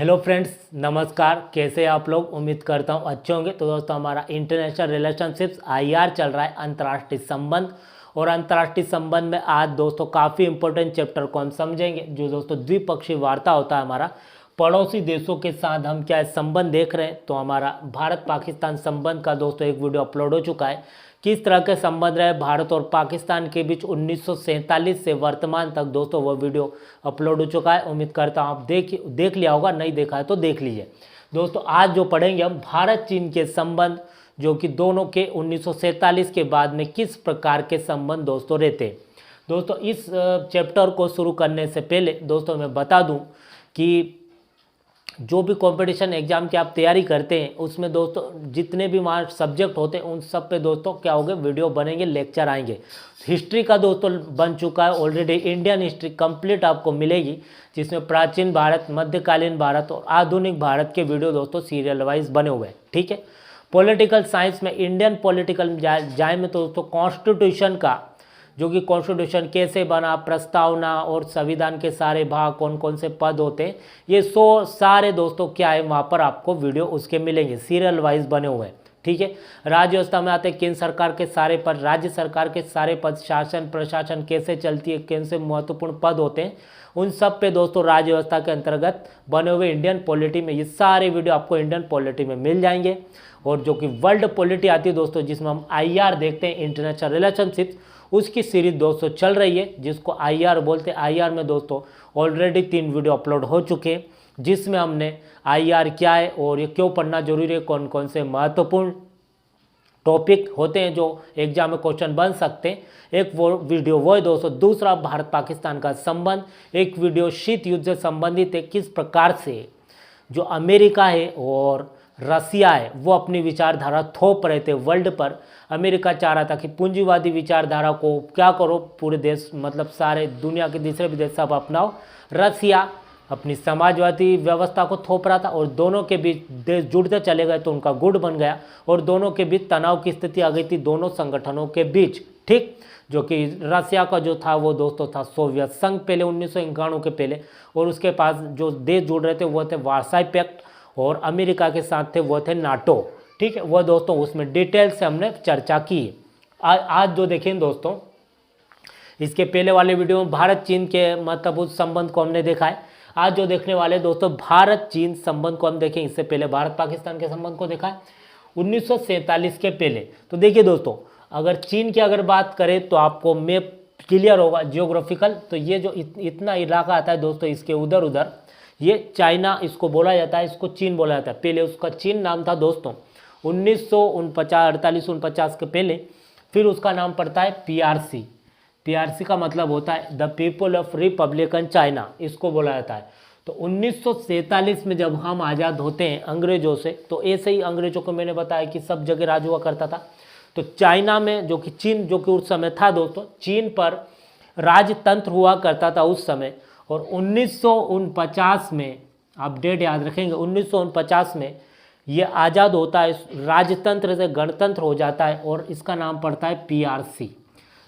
Hello friends, नमस्कार। कैसे आप लोग? उम्मीद करता हूँ अच्छे होंगे। तो दोस्तों, हमारा इंटरनेशनल रिलेशनशिप्स आईआर चल रहा है, अंतर्राष्ट्रीय संबंध। और अंतर्राष्ट्रीय संबंध में आज दोस्तों काफ़ी इंपॉर्टेंट चैप्टर को हम समझेंगे, जो दोस्तों द्विपक्षीय वार्ता होता है हमारा पड़ोसी देशों के साथ। हम क्या संबंध देख रहे हैं, तो हमारा भारत पाकिस्तान संबंध का दोस्तों एक वीडियो अपलोड हो चुका है। किस तरह के संबंध रहे भारत और पाकिस्तान के बीच 1947 से वर्तमान तक, दोस्तों वो वीडियो अपलोड हो चुका है। उम्मीद करता हूँ आप देख लिया होगा, नहीं देखा है तो देख लीजिए। दोस्तों, आज जो पढ़ेंगे हम भारत चीन के संबंध, जो कि दोनों के 1947 के बाद में किस प्रकार के संबंध दोस्तों रहते हैं। दोस्तों, इस चैप्टर को शुरू करने से पहले दोस्तों मैं बता दूं कि जो भी कंपटीशन एग्जाम की आप तैयारी करते हैं, उसमें दोस्तों जितने भी वहाँ सब्जेक्ट होते हैं उन सब पे दोस्तों क्या होगा, वीडियो बनेंगे, लेक्चर आएंगे। हिस्ट्री का दोस्तों बन चुका है ऑलरेडी, इंडियन हिस्ट्री कंप्लीट आपको मिलेगी, जिसमें प्राचीन भारत, मध्यकालीन भारत और आधुनिक भारत के वीडियो दोस्तों सीरियल वाइज बने हुए हैं। ठीक है। पॉलिटिकल साइंस में इंडियन पॉलिटिकल जाए में तो दोस्तों कॉन्स्टिट्यूशन का, जो कि कॉन्स्टिट्यूशन कैसे बना, प्रस्तावना और संविधान के सारे भाग, कौन कौन से पद होते हैं, ये सारे दोस्तों क्या है, वहाँ पर आपको वीडियो उसके मिलेंगे, सीरियल वाइज बने हुए हैं। ठीक है। राज्य व्यवस्था में आते हैं केंद्र सरकार के सारे पद, राज्य सरकार के सारे पद, शासन प्रशासन कैसे चलती है, कैसे महत्वपूर्ण पद होते हैं, उन सब पे दोस्तों राज्य व्यवस्था के अंतर्गत बने हुए इंडियन पॉलिटी में ये सारे वीडियो आपको इंडियन पॉलिटी में मिल जाएंगे। और जो कि वर्ल्ड पॉलिटी आती है दोस्तों, जिसमें हम आईआर देखते हैं, इंटरनेशनल रिलेशनशिप, उसकी सीरीज दोस्तों चल रही है, जिसको आईआर बोलते हैं। आईआर में दोस्तों ऑलरेडी 3 वीडियो अपलोड हो चुके हैं, जिसमें हमने आईआर क्या है और ये क्यों पढ़ना जरूरी है, कौन कौन से महत्वपूर्ण टॉपिक होते हैं जो एग्जाम में क्वेश्चन बन सकते हैं, एक वो वीडियो वो है दोस्तों। दूसरा भारत पाकिस्तान का संबंध, एक वीडियो शीत युद्ध से संबंधित है, किस प्रकार से जो अमेरिका है और रसिया है वो अपनी विचारधारा थोप रहे थे वर्ल्ड पर। अमेरिका चाह रहा था कि पूंजीवादी विचारधारा को क्या करो, पूरे देश मतलब सारे दुनिया के दूसरे भी देश सब अपनाओ। रसिया अपनी समाजवादी व्यवस्था को थोप रहा था, और दोनों के बीच देश जुड़ते चले गए तो उनका गुट बन गया, और दोनों के बीच तनाव की स्थिति आ गई थी दोनों संगठनों के बीच। ठीक। जो कि रसिया का जो था वो दोस्तों था सोवियत संघ पहले 1991 के पहले, और उसके पास जो देश जुड़ रहे थे वो थे वार्साई पैक्ट, और अमेरिका के साथ थे वो थे नाटो। ठीक है। वो दोस्तों उसमें डिटेल से हमने चर्चा की। आज जो देखें दोस्तों, इसके पहले वाले वीडियो में भारत चीन के मतलब उस संबंध को हमने देखा है। आज जो देखने वाले दोस्तों भारत चीन संबंध को हम देखें। इससे पहले भारत पाकिस्तान के संबंध को देखा है 1947 के पहले। तो देखिए दोस्तों, अगर चीन की अगर बात करें तो आपको मैप क्लियर होगा जियोग्राफिकल। तो ये जो इतना इलाका आता है दोस्तों, इसके उधर उधर ये चाइना इसको बोला जाता है, इसको चीन बोला जाता है। पहले उसका चीन नाम था दोस्तों 1948 के पहले। फिर उसका नाम पड़ता है पीआरसी। पीआरसी का मतलब होता है the people of Republican China, इसको बोला जाता है। तो 1947 में जब हम आज़ाद होते हैं अंग्रेजों से, तो ऐसे ही अंग्रेजों को मैंने बताया कि सब जगह राज हुआ करता था। तो चाइना में जो कि चीन, जो कि उस समय था दोस्तों, चीन पर राजतंत्र हुआ करता था उस समय। और 1949 में, आप डेट याद रखेंगे, 1949 में ये आज़ाद होता है, राजतंत्र से गणतंत्र हो जाता है, और इसका नाम पड़ता है PRC,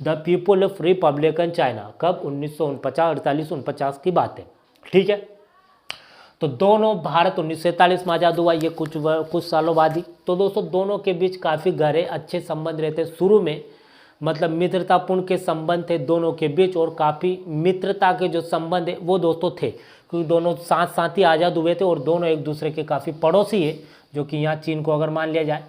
the people of Republican China. कब? 1948 की बात है। ठीक है। तो दोनों, भारत 1947 में आज़ाद हुआ, ये कुछ सालों बाद ही। तो दोस्तों दोनों के बीच काफ़ी गहरे अच्छे संबंध रहते शुरू में, मतलब मित्रतापूर्ण के संबंध थे दोनों के बीच, और काफ़ी मित्रता के जो संबंध है वो दोस्तों थे, क्योंकि दोनों साथ साथ ही आज़ाद हुए थे, और दोनों एक दूसरे के काफ़ी पड़ोसी है। जो कि यहाँ चीन को अगर मान लिया जाए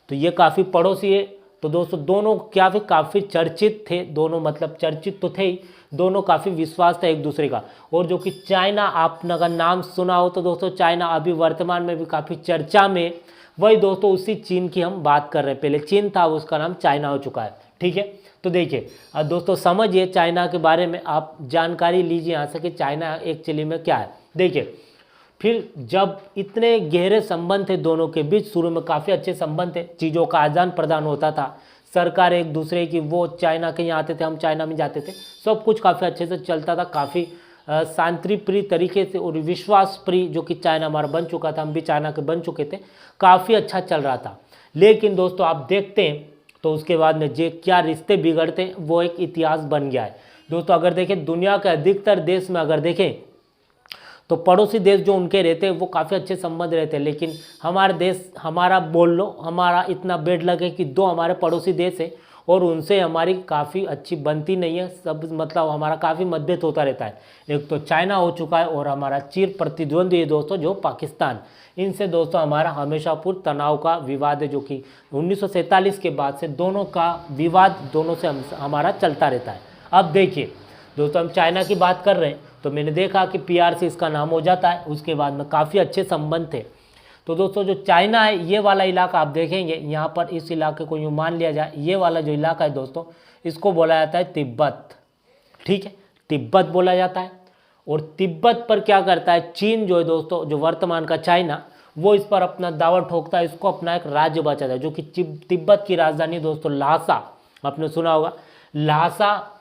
तो ये काफ़ी पड़ोसी है। तो दोस्तों दोनों क्या भी काफ़ी चर्चित थे, दोनों मतलब चर्चित तो थे ही, दोनों काफ़ी विश्वास था एक दूसरे का। और जो कि चाइना, आपने अगर नाम सुना हो तो दोस्तों चाइना अभी वर्तमान में भी काफ़ी चर्चा में, वही दोस्तों उसी चीन की हम बात कर रहे हैं। पहले चीन था, उसका नाम चाइना हो चुका है। ठीक है। तो देखिए अब दोस्तों समझिए चाइना के बारे में, आप जानकारी लीजिए यहाँ से कि चाइना एक्चुअली में क्या है। देखिए, फिर जब इतने गहरे संबंध थे दोनों के बीच, शुरू में काफ़ी अच्छे संबंध थे, चीज़ों का आदान प्रदान होता था, सरकार एक दूसरे की, वो चाइना के यहाँ आते थे, हम चाइना में जाते थे, सब कुछ काफ़ी अच्छे से चलता था, काफ़ी शांतिप्रिय तरीके से, और विश्वास प्रिय, जो कि चाइना हमारा बन चुका था, हम भी चाइना के बन चुके थे, काफ़ी अच्छा चल रहा था। लेकिन दोस्तों आप देखते हैं तो उसके बाद में जो क्या रिश्ते बिगड़ते हैं वो एक इतिहास बन गया है दोस्तों। अगर देखें दुनिया के अधिकतर देश में अगर देखें तो पड़ोसी देश जो उनके रहते हैं वो काफ़ी अच्छे संबंध रहते हैं, लेकिन हमारे देश, हमारा बोल लो, हमारा इतना बेड लग है कि दो हमारे पड़ोसी देश है और उनसे हमारी काफ़ी अच्छी बनती नहीं है, सब मतलब हमारा काफ़ी मतभेद होता रहता है। एक तो चाइना हो चुका है और हमारा चिर प्रतिद्वंदी है दोस्तों जो पाकिस्तान, इनसे दोस्तों हमारा हमेशा पूर्व तनाव का विवाद है, जो कि 1947 के बाद से दोनों का विवाद दोनों से हमारा चलता रहता है। अब देखिए दोस्तों, हम चाइना की बात कर रहे हैं तो मैंने देखा कि PR से इसका नाम हो जाता है, उसके बाद में काफ़ी अच्छे संबंध थे। तो दोस्तों जो चाइना है, ये वाला इलाका आप देखेंगे यहाँ पर, इस इलाके को यूँ मान लिया जाए, ये वाला जो इलाका है दोस्तों, इसको बोला जाता है तिब्बत। ठीक है, तिब्बत बोला जाता है। और तिब्बत पर क्या करता है चीन जो है दोस्तों, जो वर्तमान का चाइना, वो इस पर अपना दावा ठोकता है, इसको अपना एक राज्य बचाता है, जो कि तिब्बत की राजधानी दोस्तों ल्हासा, आपने सुना होगा, ल्हासा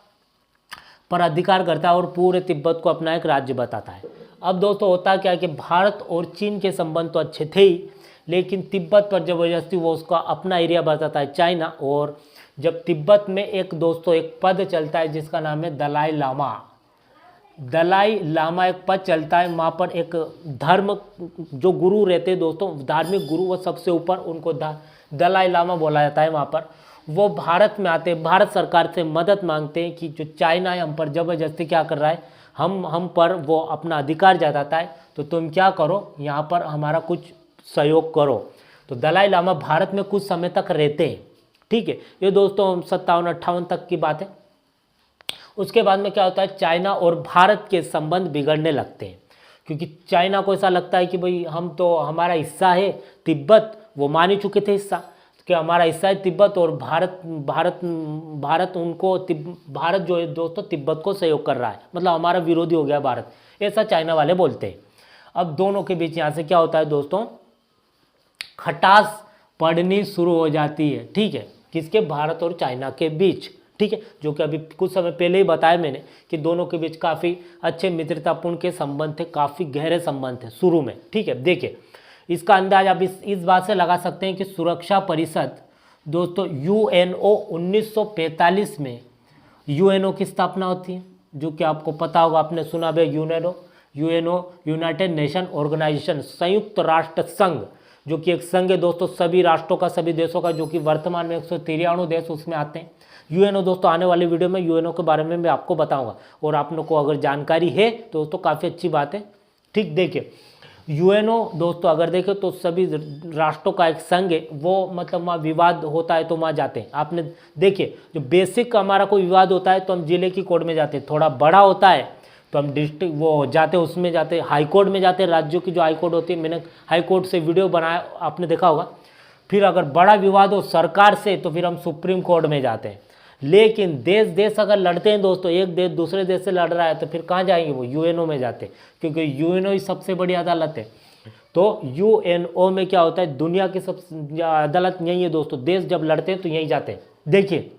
पर अधिकार करता है और पूरे तिब्बत को अपना एक राज्य बताता है। अब दोस्तों होता क्या है कि भारत और चीन के संबंध तो अच्छे थे ही, लेकिन तिब्बत पर जबरदस्ती वो उसका अपना एरिया बताता है चाइना। और जब तिब्बत में एक दोस्तों एक पद चलता है जिसका नाम है दलाई लामा, दलाई लामा एक पद चलता है, वहाँ पर एक धर्म जो गुरु रहते हैं दोस्तों, धार्मिक गुरु, वो सबसे ऊपर, उनको दलाई लामा बोला जाता है। वहाँ पर वो भारत में आते हैं, भारत सरकार से मदद मांगते हैं कि जो चाइना है हम पर जबरदस्ती क्या कर रहा है, हम पर वो अपना अधिकार जताता है, तो तुम क्या करो, यहाँ पर हमारा कुछ सहयोग करो। तो दलाई लामा भारत में कुछ समय तक रहते हैं। ठीक है, ये दोस्तों 57-58 तक की बात है। उसके बाद में क्या होता है, चाइना और भारत के संबंध बिगड़ने लगते हैं, क्योंकि चाइना को ऐसा लगता है कि भाई हम तो, हमारा हिस्सा है तिब्बत, वो मान ही चुके थे हिस्सा कि हमारा हिस्सा है तिब्बत, और भारत उनको भारत जो है दोस्तों तिब्बत को सहयोग कर रहा है, मतलब हमारा विरोधी हो गया भारत, ऐसा चाइना वाले बोलते हैं। अब दोनों के बीच यहाँ से क्या होता है दोस्तों, खटास पड़नी शुरू हो जाती है। ठीक है, किसके, भारत और चाइना के बीच। ठीक है, जो कि अभी कुछ समय पहले ही बताया मैंने कि दोनों के बीच काफ़ी अच्छे मित्रतापूर्ण के संबंध थे, काफ़ी गहरे संबंध थे शुरू में। ठीक है, देखिए इसका अंदाज आप इस बात से लगा सकते हैं कि सुरक्षा परिषद दोस्तों UNO 1945 में UNO की स्थापना होती है, जो कि आपको पता होगा, आपने सुना भी UNO यूनाइटेड नेशन ऑर्गेनाइजेशन, संयुक्त राष्ट्र संघ, जो कि एक संघ है दोस्तों सभी राष्ट्रों का, सभी देशों का, जो कि वर्तमान में 193 देश उसमें आते हैं। UNO दोस्तों आने वाले वीडियो में UNO के बारे में मैं आपको बताऊंगा, और आप लोग को अगर जानकारी है तो दोस्तों काफ़ी अच्छी बात है। ठीक, देखिए UNO दोस्तों अगर देखें तो सभी राष्ट्रों का एक संघ है, वो मतलब वहाँ विवाद होता है तो वहाँ जाते हैं। आपने देखिए जो बेसिक हमारा कोई विवाद होता है तो हम जिले की कोर्ट में जाते हैं, थोड़ा बड़ा होता है तो हम डिस्ट्रिक्ट वो जाते हैं, उसमें जाते हैं, हाई कोर्ट में जाते हैं, राज्यों की जो हाई कोर्ट होती है, मैंने हाई कोर्ट से वीडियो बनाया, आपने देखा होगा। फिर अगर बड़ा विवाद हो सरकार से तो फिर हम सुप्रीम कोर्ट में जाते हैं। लेकिन देश अगर लड़ते हैं दोस्तों, एक देश दूसरे देश से लड़ रहा है तो फिर कहाँ जाएंगे, वो UNO में जाते हैं, क्योंकि UNO ही सबसे बड़ी अदालत है। तो UNO में क्या होता है, दुनिया की सबसे अदालत यही है दोस्तों, देश जब लड़ते हैं तो यहीं जाते हैं। देखिए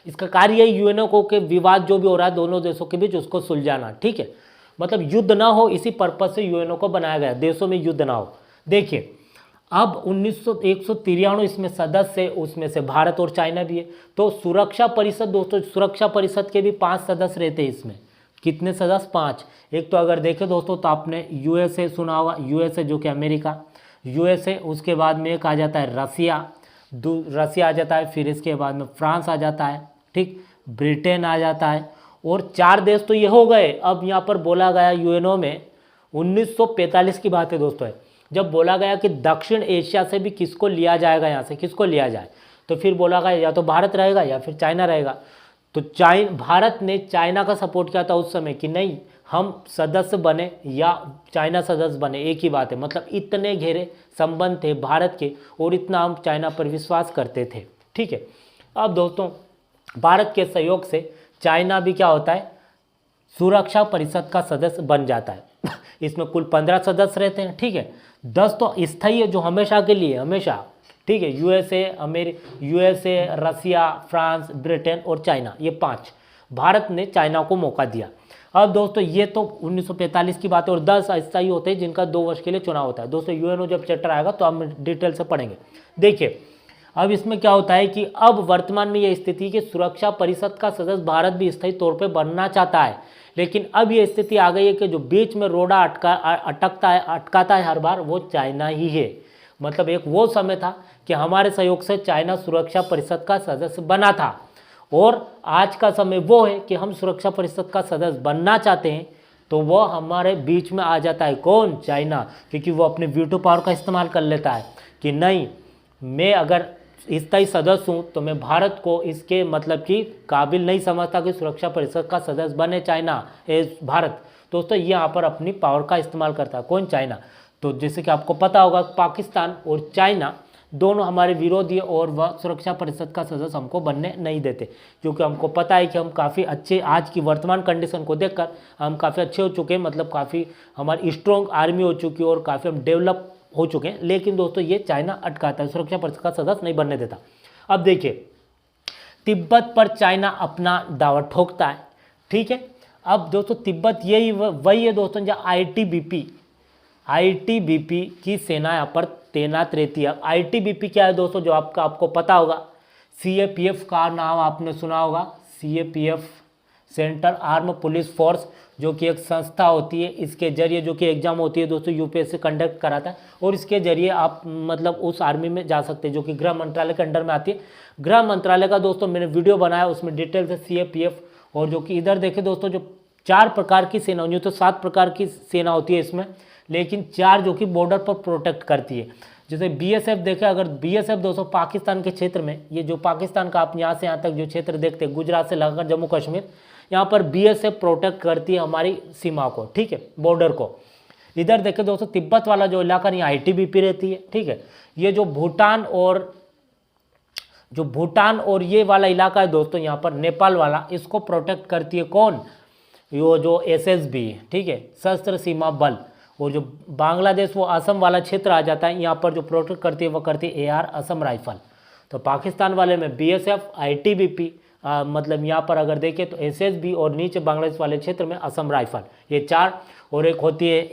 इसका कार्य यही UNO को के विवाद जो भी हो रहा है दोनों देशों के बीच उसको सुलझाना। ठीक है, मतलब युद्ध ना हो, इसी पर्पज से UNO को बनाया गया, देशों में युद्ध ना हो। देखिए अब 193 इसमें सदस्य है, उसमें से भारत और चाइना भी है। तो सुरक्षा परिषद दोस्तों, सुरक्षा परिषद के भी 5 सदस्य रहते हैं इसमें। कितने सदस्य, 5। एक तो अगर देखें दोस्तों तो आपने USA सुना होगा, USA जो कि अमेरिका, USA, उसके बाद में एक आ जाता है रसिया आ जाता है, फिर इसके बाद में फ्रांस आ जाता है, ठीक, ब्रिटेन आ जाता है, और 4 देश तो ये हो गए। अब यहाँ पर बोला गया UNO में 1945 की बात है दोस्तों, जब बोला गया कि दक्षिण एशिया से भी किसको लिया जाएगा, यहाँ से किसको लिया जाए, तो फिर बोला गया या तो भारत रहेगा या फिर चाइना रहेगा। तो भारत ने चाइना का सपोर्ट किया था उस समय कि नहीं हम सदस्य बने या चाइना सदस्य बने, एक ही बात है, मतलब इतने गहरे संबंध थे भारत के और इतना हम चाइना पर विश्वास करते थे। ठीक है, अब दोस्तों भारत के सहयोग से चाइना भी क्या होता है, सुरक्षा परिषद का सदस्य बन जाता है। इसमें कुल 15 सदस्य रहते हैं। ठीक है, 10 तो स्थायी है जो हमेशा के लिए, हमेशा। ठीक है, USA, रसिया, फ्रांस, ब्रिटेन और चाइना, ये 5। भारत ने चाइना को मौका दिया। अब दोस्तों ये तो 1945 की बात है, और 10 अस्थायी होते हैं जिनका 2 वर्ष के लिए चुनाव होता है। दोस्तों UNO जब चैप्टर आएगा तो हम डिटेल से पढ़ेंगे। देखिए अब इसमें क्या होता है कि अब वर्तमान में यह स्थिति कि सुरक्षा परिषद का सदस्य भारत भी स्थायी तौर पे बनना चाहता है, लेकिन अब ये स्थिति आ गई है कि जो बीच में रोड़ा अटकाता है हर बार, वो चाइना ही है। मतलब एक वो समय था कि हमारे सहयोग से चाइना सुरक्षा परिषद का सदस्य बना था, और आज का समय वो है कि हम सुरक्षा परिषद का सदस्य बनना चाहते हैं, तो वो हमारे बीच में आ जाता है। कौन? चाइना, क्योंकि वो अपने वीटो पावर का इस्तेमाल कर लेता है कि नहीं, मैं अगर स्थायी सदस्य हूँ तो मैं भारत को इसके मतलब कि काबिल नहीं समझता कि सुरक्षा परिषद का सदस्य बने भारत। दोस्तों यहाँ पर अपनी पावर का इस्तेमाल करता है। कौन? चाइना। तो जैसे कि आपको पता होगा, पाकिस्तान और चाइना दोनों हमारे विरोधी, और वह सुरक्षा परिषद का सदस्य हमको बनने नहीं देते, क्योंकि हमको पता है कि हम काफ़ी अच्छे, आज की वर्तमान कंडीशन को देखकर हम काफ़ी अच्छे हो चुके हैं, मतलब काफ़ी हमारी स्ट्रॉन्ग आर्मी हो चुकी है और काफ़ी हम डेवलप हो चुके हैं। लेकिन दोस्तों ये चाइना अटकाता है, सुरक्षा परिषद का सदस्य नहीं बनने देता। अब देखिए, तिब्बत पर चाइना अपना दावा ठोकता है। ठीक है, अब दोस्तों तिब्बत यही वही है दोस्तों जो आईटीबीपी की सेना यहाँ पर तैनात रहती है। आईटीबीपी क्या है दोस्तों, जो आपको पता होगा, सीएपीएफ का नाम आपने सुना होगा। CAPF, central arm police force, जो कि एक संस्था होती है। इसके जरिए जो कि एग्जाम होती है दोस्तों, यूपीएससी कंडक्ट कराता है, और इसके जरिए आप मतलब उस आर्मी में जा सकते हैं, जो कि गृह मंत्रालय के अंडर में आती है। गृह मंत्रालय का दोस्तों मैंने वीडियो बनाया, उसमें डिटेल से सीएपीएफ, और जो कि इधर देखें दोस्तों, जो 4 प्रकार की सेना होती है, तो 7 प्रकार की सेना होती है इसमें, लेकिन 4 जो कि बॉर्डर पर प्रोटेक्ट करती है। जैसे बीएसएफ देखें, अगर बीएसएफ दोस्तों पाकिस्तान के क्षेत्र में, ये जो पाकिस्तान का आप यहाँ से यहाँ तक जो क्षेत्र देखते हैं, गुजरात से लगाकर जम्मू कश्मीर, यहाँ पर बीएसएफ प्रोटेक्ट करती है हमारी सीमा को, ठीक है, बॉर्डर को। इधर देखें दोस्तों, तिब्बत वाला जो इलाका, यहाँ आईटीबीपी रहती है, ठीक है। ये जो भूटान और ये वाला इलाका है दोस्तों, यहाँ पर नेपाल वाला, इसको प्रोटेक्ट करती है कौन? यो जो एसएसबी, ठीक है, सशस्त्र सीमा बल। और जो बांग्लादेश, वो असम वाला क्षेत्र आ जाता है, यहाँ पर जो प्रोटेक्ट करती है वो करती है एआर, असम राइफल। तो पाकिस्तान वाले में बीएसएफ, आईटीबीपी, मतलब यहाँ पर अगर देखें तो एसएसबी, और नीचे बांग्लादेश वाले क्षेत्र में असम राइफल, ये 4। और एक होती है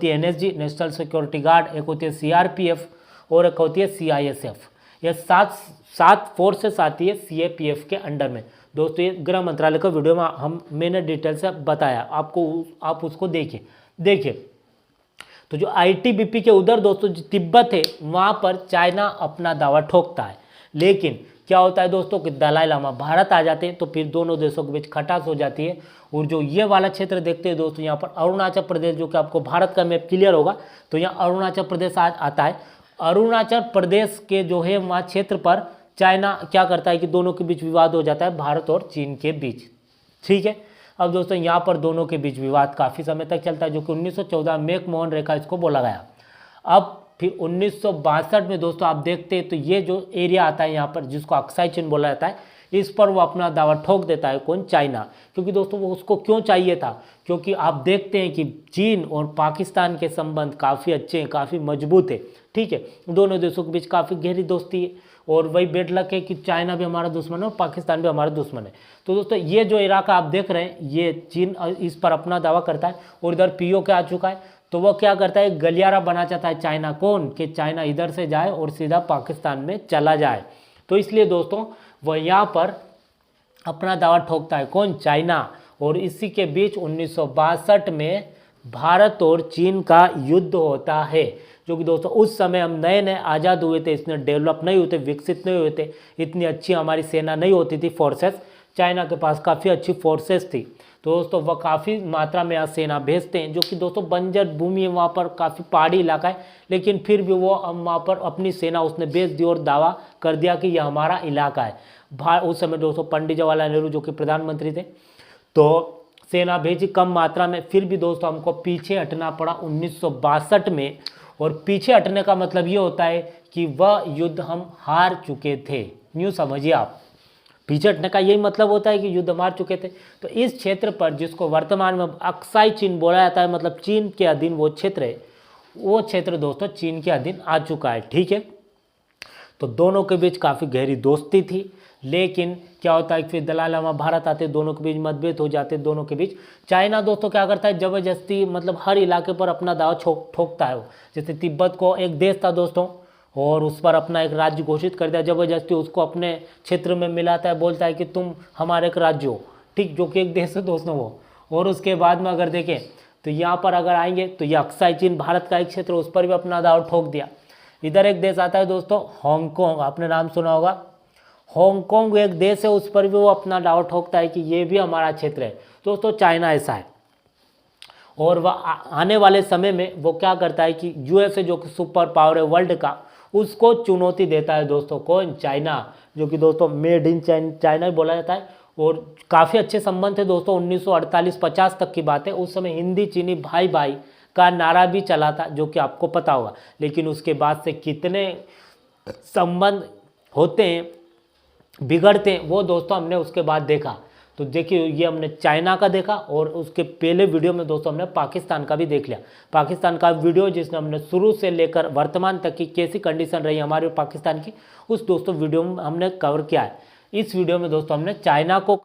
एनएसजी, नेशनल सिक्योरिटी गार्ड, एक होती है सीआरपीएफ, और एक होती है सीआईएसएफ। ये 7 फोर्सेस आती है सीएपीएफ के अंडर में। दोस्तों ये गृह मंत्रालय का वीडियो में मैंने डिटेल से बताया आपको, आप उसको देखिए। तो जो आईटीबीपी के उधर दोस्तों जो तिब्बत है, वहाँ पर चाइना अपना दावा ठोकता है। लेकिन क्या होता है दोस्तों कि दलाई लामा भारत आ जाते हैं, तो फिर दोनों देशों के बीच खटास हो जाती है। और जो ये वाला क्षेत्र देखते हैं दोस्तों, यहाँ पर अरुणाचल प्रदेश, जो कि आपको भारत का मैप क्लियर होगा, तो यहाँ अरुणाचल प्रदेश आता है। अरुणाचल प्रदेश के जो है वहाँ क्षेत्र पर चाइना क्या करता है कि दोनों के बीच विवाद हो जाता है, भारत और चीन के बीच, ठीक है। अब दोस्तों यहाँ पर दोनों के बीच विवाद काफ़ी समय तक चलता है, जो कि 1914 मैक-मोहन रेखा इसको बोला गया। अब फिर 1962 में दोस्तों आप देखते हैं तो ये जो एरिया आता है यहाँ पर, जिसको अक्साई चीन बोला जाता है, इस पर वो अपना दावा ठोक देता है। कौन? चाइना। क्योंकि दोस्तों वो उसको क्यों चाहिए था, क्योंकि आप देखते हैं कि चीन और पाकिस्तान के संबंध काफ़ी अच्छे हैं, काफ़ी मजबूत है, ठीक है। दोनों देशों के बीच काफ़ी गहरी दोस्ती है, और वही बेड लक है कि चाइना भी हमारा दुश्मन है और पाकिस्तान भी हमारा दुश्मन है। तो दोस्तों ये जो इलाका आप देख रहे हैं, ये चीन इस पर अपना दावा करता है। और इधर पीओके आ चुका है, तो वह क्या करता है, गलियारा बना चाहता है चाइना। कौन? कि चाइना इधर से जाए और सीधा पाकिस्तान में चला जाए। तो इसलिए दोस्तों वह यहाँ पर अपना दावा ठोकता है। कौन? चाइना। और इसी के बीच 1962 में भारत और चीन का युद्ध होता है, जो कि दोस्तों उस समय हम नए नए आज़ाद हुए थे, इसमें डेवलप नहीं हुए थे, विकसित नहीं हुए थे, इतनी अच्छी हमारी सेना नहीं होती थी, फोर्सेस। चाइना के पास काफ़ी अच्छी फोर्सेस थी, तो दोस्तों वह काफ़ी मात्रा में यहाँ सेना भेजते हैं, जो कि दोस्तों बंजर भूमि है, वहाँ पर काफ़ी पहाड़ी इलाका है, लेकिन फिर भी वो वहाँ पर अपनी सेना उसने भेज दी और दावा कर दिया कि यह हमारा इलाका है। उस समय दोस्तों पंडित जवाहरलाल नेहरू जो कि प्रधानमंत्री थे, तो सेना भेजी कम मात्रा में, फिर भी दोस्तों हमको पीछे हटना पड़ा 1962 में। और पीछे हटने का मतलब ये होता है कि वह युद्ध हम हार चुके थे। न्यू समझिए आप, पीछे हटने का यही मतलब होता है कि युद्ध हम हार चुके थे। तो इस क्षेत्र पर, जिसको वर्तमान में अक्साई चीन बोला जाता है, मतलब चीन के अधीन वो क्षेत्र है, वो क्षेत्र दोस्तों चीन के अधीन आ चुका है, ठीक है। तो दोनों के बीच काफ़ी गहरी दोस्ती थी, लेकिन क्या होता है कि फिर दलाई लामा भारत आते, दोनों के बीच मतभेद हो जाते, दोनों के बीच। चाइना दोस्तों क्या करता है, ज़बरदस्ती मतलब हर इलाके पर अपना दाव ठोकता है वो। जैसे तिब्बत को एक देश था दोस्तों, और उस पर अपना एक राज्य घोषित कर दिया, ज़बरदस्ती उसको अपने क्षेत्र में मिलाता है, बोलता है कि तुम हमारे एक राज्य हो, ठीक, जो कि एक देश है दोस्तों वो। और उसके बाद में अगर देखें तो यहाँ पर अगर आएंगे तो ये अक्साई चीन भारत का एक क्षेत्र, उस पर भी अपना दाव ठोक दिया। इधर एक देश आता है दोस्तों हांगकांग, आपने नाम सुना होगा, हांगकांग एक देश है, उस पर भी वो अपना दाव ठोकता है कि ये भी हमारा क्षेत्र है। दोस्तों चाइना ऐसा है, और वह आने वाले समय में वो क्या करता है कि यूएसए जो कि सुपर पावर है वर्ल्ड का, उसको चुनौती देता है दोस्तों। कौन? चाइना, जो कि दोस्तों मेड इन चाइना बोला जाता है। और काफ़ी अच्छे संबंध थे दोस्तों, 1948-50 तक की बात है। उस समय हिंदी चीनी भाई भाई का नारा भी चला था, जो कि आपको पता होगा। लेकिन उसके बाद से कितने संबंध होते हैं, बिगड़ते हैं, वो दोस्तों हमने उसके बाद देखा। तो देखिए ये हमने चाइना का देखा, और उसके पहले वीडियो में दोस्तों हमने पाकिस्तान का भी देख लिया। पाकिस्तान का वीडियो जिसने हमने शुरू से लेकर वर्तमान तक की कैसी कंडीशन रही हमारे पाकिस्तान की, उस दोस्तों वीडियो में हमने कवर किया है। इस वीडियो में दोस्तों हमने चाइना को